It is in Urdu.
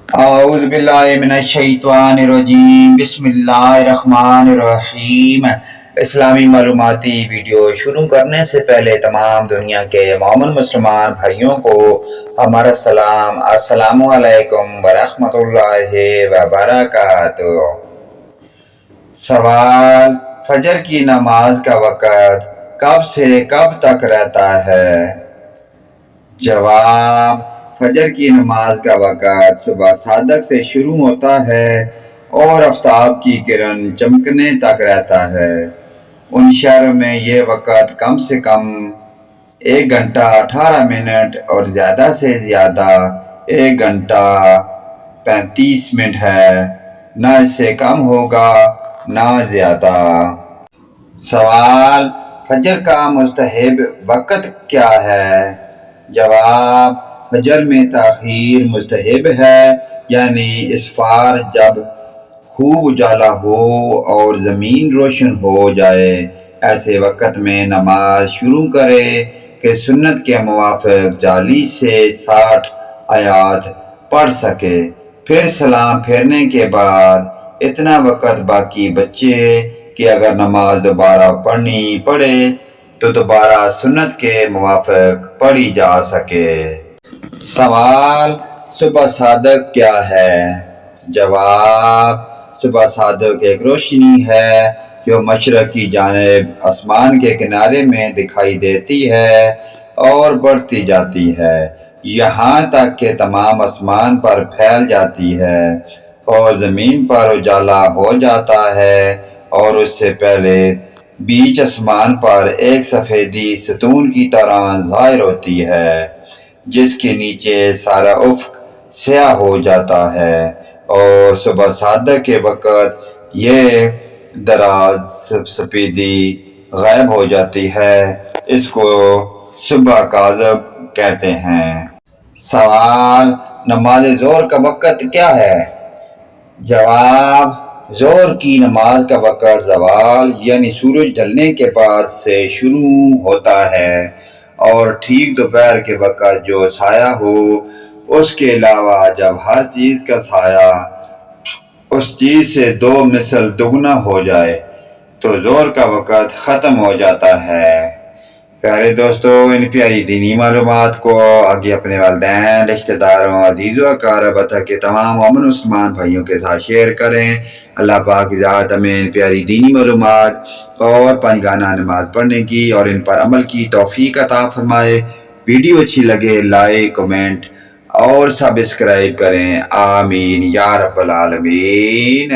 اعوذ باللہ من الشیطان الرجیم، بسم اللہ الرحمن الرحیم۔ اسلامی معلوماتی ویڈیو شروع کرنے سے پہلے تمام دنیا کے مومن مسلمان بھائیوں کو ہمارا سلام، السلام علیکم ورحمۃ اللہ وبرکاتہ۔ سوال: فجر کی نماز کا وقت کب سے کب تک رہتا ہے؟ جواب: فجر کی نماز کا وقت صبح صادق سے شروع ہوتا ہے اور آفتاب کی کرن چمکنے تک رہتا ہے۔ ان شہروں میں یہ وقت کم سے کم 1 گھنٹہ 18 منٹ اور زیادہ سے زیادہ 1 گھنٹہ 35 منٹ ہے، نہ اس سے کم ہوگا نہ زیادہ۔ سوال: فجر کا مستحب وقت کیا ہے؟ جواب: فجر میں تاخیر مستحب ہے، یعنی اسفار جب خوب اجالا ہو اور زمین روشن ہو جائے، ایسے وقت میں نماز شروع کرے کہ سنت کے موافق 40 سے 60 آیات پڑھ سکے، پھر سلام پھیرنے کے بعد اتنا وقت باقی بچے کہ اگر نماز دوبارہ پڑھنی پڑے تو دوبارہ سنت کے موافق پڑھی جا سکے۔ سوال: صبح صادق کیا ہے؟ جواب: صبح صادق ایک روشنی ہے جو مشرق کی جانب آسمان کے کنارے میں دکھائی دیتی ہے اور بڑھتی جاتی ہے، یہاں تک کہ تمام آسمان پر پھیل جاتی ہے اور زمین پر اجالا ہو جاتا ہے، اور اس سے پہلے بیچ آسمان پر ایک سفیدی ستون کی طرح ظاہر ہوتی ہے، جس کے نیچے سارا افق سیاہ ہو جاتا ہے، اور صبح صادق کے وقت یہ دراز سفیدی غائب ہو جاتی ہے، اس کو صبح کاذب کہتے ہیں۔ سوال: نماز ظہر کا وقت کیا ہے؟ جواب: ظہر کی نماز کا وقت زوال یعنی سورج ڈھلنے کے بعد سے شروع ہوتا ہے اور ٹھیک دوپہر کے وقت جو سایہ ہو، اس کے علاوہ جب ہر چیز کا سایہ اس چیز سے 2 مثل دگنا ہو جائے تو ظہر کا وقت ختم ہو جاتا ہے۔ پیارے دوستو، ان پیاری دینی معلومات کو آگے اپنے والدین، رشتہ داروں، عزیز و اقارب کے تمام مومن مسلمان بھائیوں کے ساتھ شیئر کریں۔ اللہ پاک کی ذات ہمیں ان پیاری دینی معلومات اور 5 گانا نماز پڑھنے کی اور ان پر عمل کی توفیق عطا فرمائے۔ ویڈیو اچھی لگے لائک، کمنٹ اور سبسکرائب کریں، آمین یا رب العالمین۔